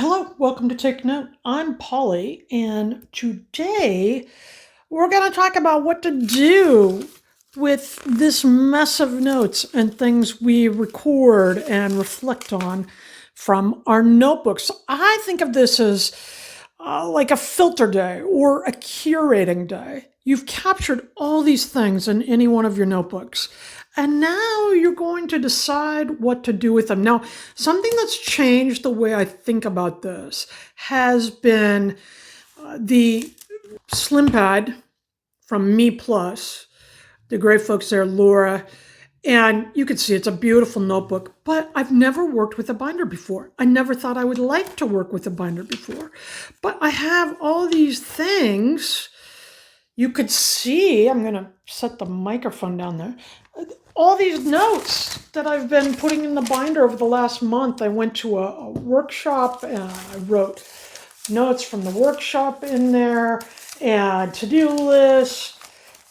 Hello, welcome to Take Note. I'm Polly, and today we're going to talk about what to do with this mess of notes and things we record and reflect on from our notebooks. I think of this as like a filter day or a curating day. You've captured all these things in any one of your notebooks, and now you're going to decide what to do with them. Now, something that's changed the way I think about this has been the Slimpad from MeePlus, the great folks there, Laura. And you can see it's a beautiful notebook, but I've never worked with a binder before. I never thought I would like to work with a binder before. But I have all these things. You could see, I'm going to set the microphone down there, all these notes that I've been putting in the binder over the last month. I went to a workshop and I wrote notes from the workshop in there and to-do lists.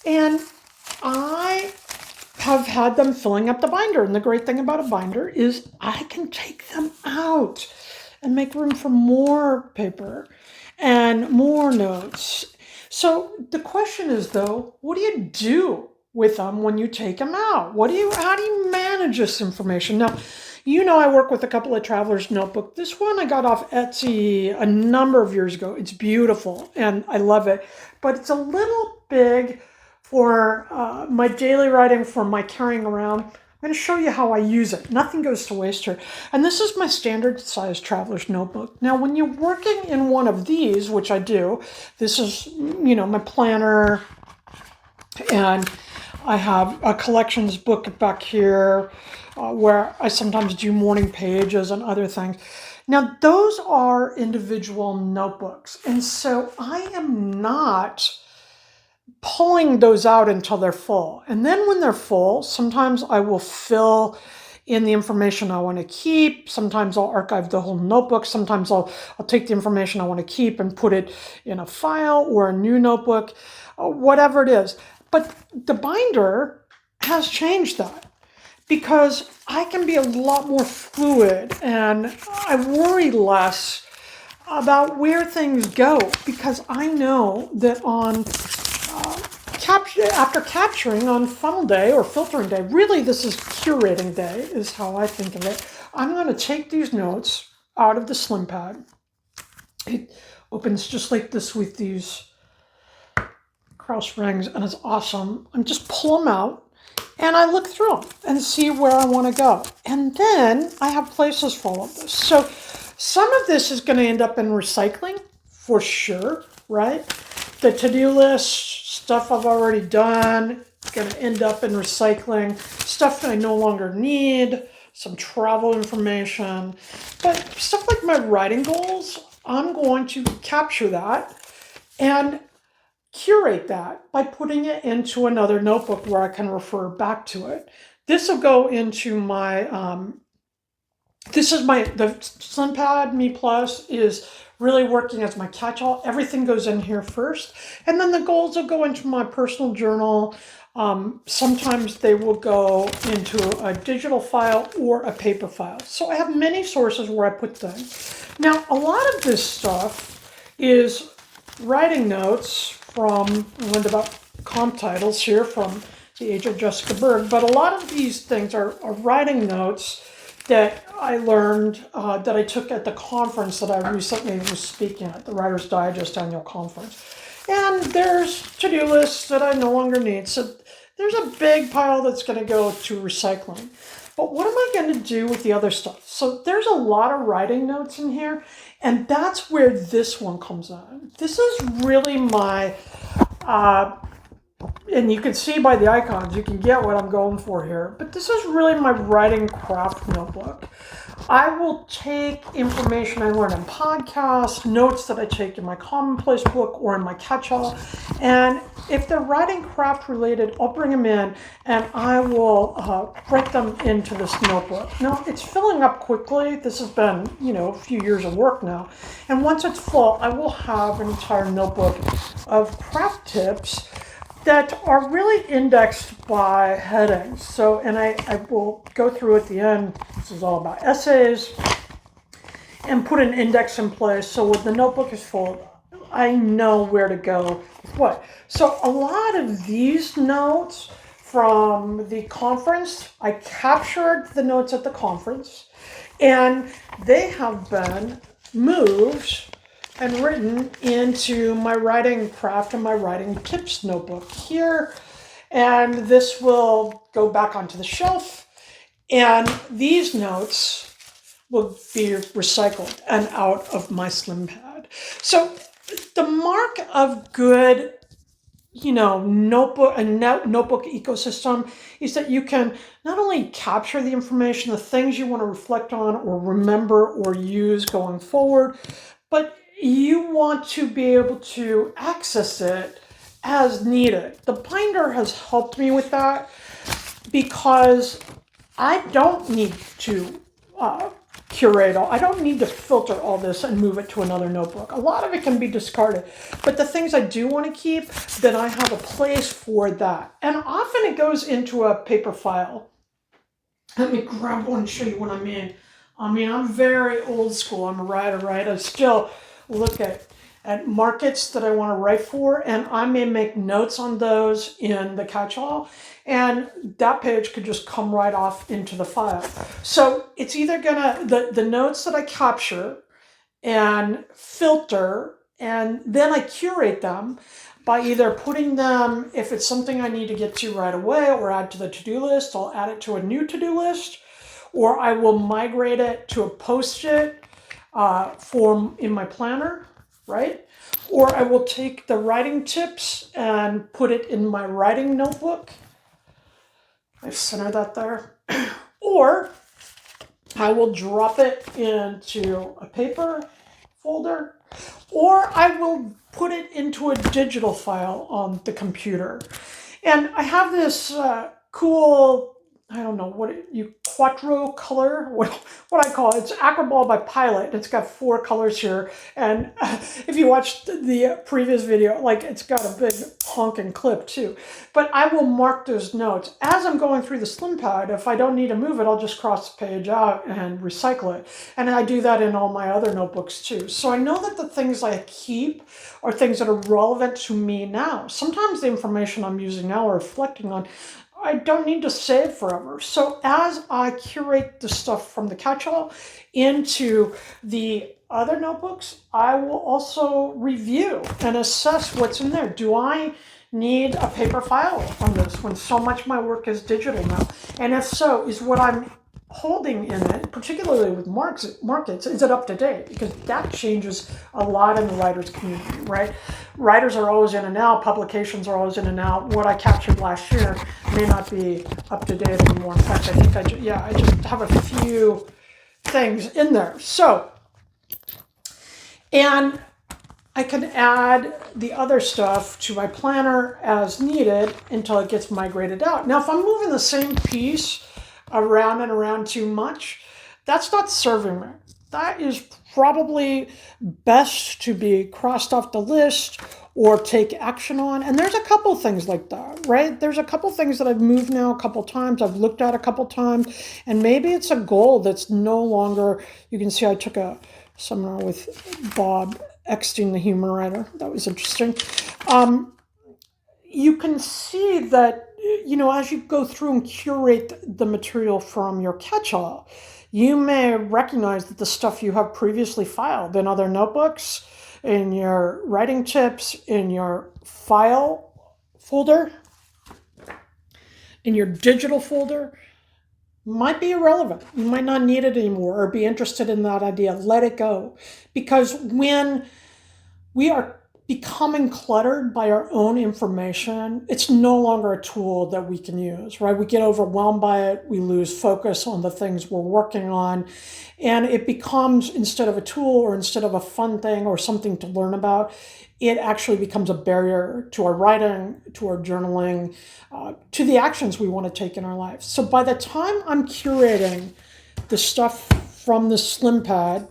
And I have had them filling up the binder. And the great thing about a binder is I can take them out and make room for more paper and more notes. So the question is, though, what do you do with them when you take them out? How do you manage this information? Now, I work with a couple of Traveler's Notebook. This one I got off Etsy a number of years ago. It's beautiful and I love it, but it's a little big for my daily writing, for my carrying around. I'm going to show you how I use it. Nothing goes to waste here. And this is my standard size Traveler's Notebook. Now, when you're working in one of these, which I do, this is, my planner, and I have a collections book back here where I sometimes do morning pages and other things. Now, those are individual notebooks. And so I am not pulling those out until they're full. And then when they're full, sometimes I will fill in the information I want to keep. Sometimes I'll archive the whole notebook. Sometimes I'll take the information I want to keep and put it in a file or a new notebook, whatever it is. But the binder has changed that because I can be a lot more fluid and I worry less about where things go, because I know that after capturing on funnel day or filtering day, really this is curating day is how I think of it. I'm going to take these notes out of the Slimpad. It opens just like this with these cross rings and it's awesome. I'm just pull them out and I look through them and see where I want to go. And then I have places for all of this. So some of this is going to end up in recycling for sure, right? The to-do list, stuff I've already done, going to end up in recycling. Stuff that I no longer need, some travel information. But stuff like my writing goals, I'm going to capture that and curate that by putting it into another notebook where I can refer back to it. This will go into my, the Slimpad MeePlus is really working as my catch-all. Everything goes in here first. And then the goals will go into my personal journal. Sometimes they will go into a digital file or a paper file. So I have many sources where I put things. Now, a lot of this stuff is writing notes from, I learned about comp titles here from The Age of Jessica Berg, but a lot of these things are writing notes that I learned that I took at the conference that I recently was speaking at, the Writer's Digest annual conference. And there's to-do lists that I no longer need. So there's a big pile that's going to go to recycling. But what am I going to do with the other stuff? So there's a lot of writing notes in here, and that's where this one comes in. This is really my, and you can see by the icons, you can get what I'm going for here. But this is really my writing craft notebook. I will take information I learned in podcasts, notes that I take in my commonplace book or in my catch-all. And if they're writing craft related, I'll bring them in and I will write them into this notebook. Now, it's filling up quickly. This has been, a few years of work now. And once it's full, I will have an entire notebook of craft tips that are really indexed by headings. So, and I will go through at the end. This is all about essays. and put an index in place so when the notebook is full, I know where to go with what. So a lot of these notes from the conference, I captured the notes at the conference, and they have been moved and written into my writing craft and my writing tips notebook here. And this will go back onto the shelf. And these notes will be recycled and out of my Slimpad. So the mark of good, notebook ecosystem is that you can not only capture the information, the things you want to reflect on or remember or use going forward, but you want to be able to access it as needed. The binder has helped me with that because I don't need to curate all. I don't need to filter all this and move it to another notebook. A lot of it can be discarded. But the things I do want to keep, then I have a place for that. And often it goes into a paper file. Let me grab one and show you what I mean. I'm very old school. I'm a writer, right? I still look at markets that I want to write for, and I may make notes on those in the catch-all, and that page could just come right off into the file. So it's either gonna, the notes that I capture and filter, and then I curate them by either putting them, if it's something I need to get to right away or add to the to-do list, I'll add it to a new to-do list, or I will migrate it to a post-it form in my planner, right? Or I will take the writing tips and put it in my writing notebook. I center that there. Or I will drop it into a paper folder, or I will put it into a digital file on the computer. And I have this cool, I don't know what quattro color, what I call it. It's Acroball by Pilot. It's got 4 colors here. And if you watched the previous video, it's got a big honking clip too. But I will mark those notes. As I'm going through the Slimpad, if I don't need to move it, I'll just cross the page out and recycle it. And I do that in all my other notebooks too. So I know that the things I keep are things that are relevant to me now. Sometimes the information I'm using now or reflecting on, I don't need to save forever. So as I curate the stuff from the catch-all into the other notebooks, I will also review and assess what's in there. Do I need a paper file on this when so much of my work is digital now? And if so, is what I'm holding in it, particularly with markets, is it up to date? Because that changes a lot in the writers community, right? Writers are always in and out, publications are always in and out. What I captured last year may not be up to date anymore. In fact, I think I just have a few things in there. So, and I can add the other stuff to my planner as needed until it gets migrated out. Now, if I'm moving the same piece around and around too much, that's not serving me. That is probably best to be crossed off the list or take action on. And there's a couple things like that, right? There's a couple things that I've moved now a couple times, I've looked at a couple times, and maybe it's a goal that's no longer, you can see I took a seminar with Bob Eckstein, the human writer. That was interesting. You can see that, as you go through and curate the material from your catch-all, you may recognize that the stuff you have previously filed in other notebooks, in your writing tips, in your file folder, in your digital folder, might be irrelevant. You might not need it anymore or be interested in that idea. Let it go. Because when we are becoming cluttered by our own information, it's no longer a tool that we can use, right? We get overwhelmed by it. We lose focus on the things we're working on. And it becomes, instead of a tool or instead of a fun thing or something to learn about, it actually becomes a barrier to our writing, to our journaling, to the actions we want to take in our lives. So by the time I'm curating the stuff from the Slimpad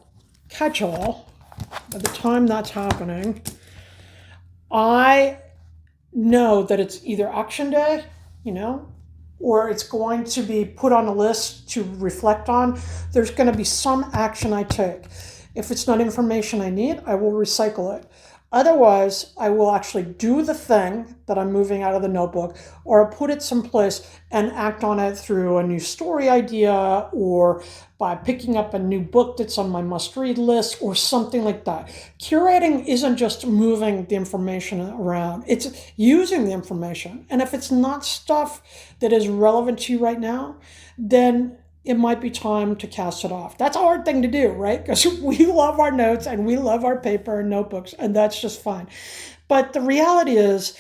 catch-all, by the time that's happening, I know that it's either action day, or it's going to be put on a list to reflect on. There's going to be some action I take. If it's not information I need, I will recycle it. Otherwise, I will actually do the thing that I'm moving out of the notebook, or I'll put it someplace and act on it through a new story idea, or by picking up a new book that's on my must-read list, or something like that. Curating isn't just moving the information around, it's using the information. And if it's not stuff that is relevant to you right now, then it might be time to cast it off. That's a hard thing to do, right? Because we love our notes and we love our paper and notebooks, and that's just fine. But the reality is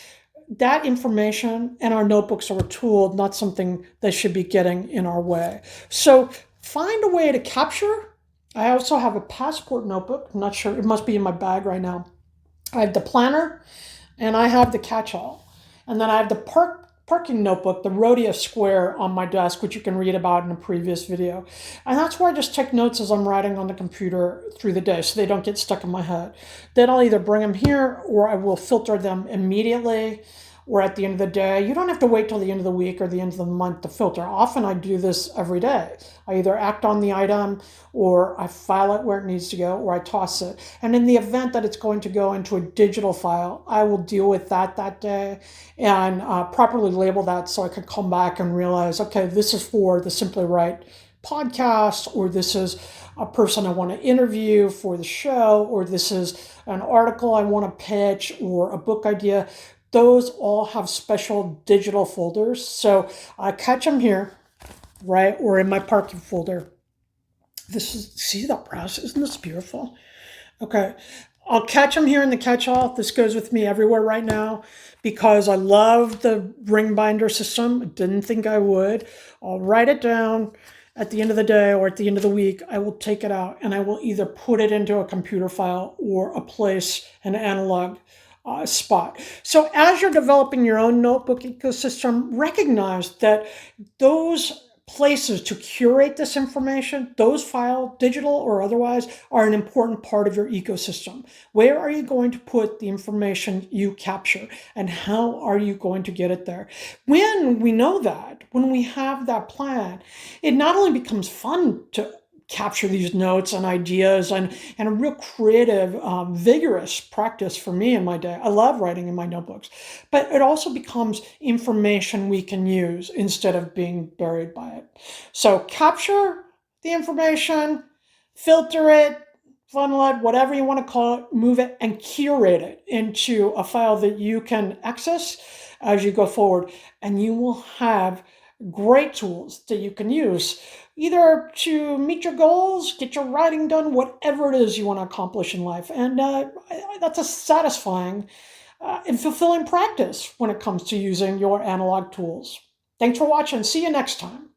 that information and our notebooks are a tool, not something that should be getting in our way. So find a way to capture. I also have a passport notebook. I'm not sure, it must be in my bag right now. I have the planner and I have the catch-all. And then I have the parking notebook, the Rodeo Square, on my desk, which you can read about in a previous video. And that's where I just take notes as I'm writing on the computer through the day so they don't get stuck in my head. Then I'll either bring them here or I will filter them immediately or at the end of the day. You don't have to wait till the end of the week or the end of the month to filter. Often I do this every day. I either act on the item or I file it where it needs to go or I toss it. And in the event that it's going to go into a digital file, I will deal with that day and properly label that so I could come back and realize, okay, this is for the Simply Right podcast, or this is a person I want to interview for the show, or this is an article I want to pitch, or a book idea. Those all have special digital folders. So I catch them here, right? Or in my parking folder. This is, see the process? Isn't this beautiful? Okay. I'll catch them here in the catch-all. This goes with me everywhere right now because I love the ring binder system. I didn't think I would. I'll write it down at the end of the day or at the end of the week. I will take it out and I will either put it into a computer file or a place, an analog spot. So as you're developing your own notebook ecosystem, recognize that those places to curate this information, those files, digital or otherwise, are an important part of your ecosystem. Where are you going to put the information you capture and how are you going to get it there? When we know that, when we have that plan, it not only becomes fun to capture these notes and ideas and a real creative, vigorous practice for me in my day. I love writing in my notebooks, but it also becomes information we can use instead of being buried by it. So capture the information, filter it, funnel it, whatever you want to call it, move it and curate it into a file that you can access as you go forward. And you will have great tools that you can use either to meet your goals, get your writing done, whatever it is you want to accomplish in life. And that's a satisfying and fulfilling practice when it comes to using your analog tools. Thanks for watching. See you next time.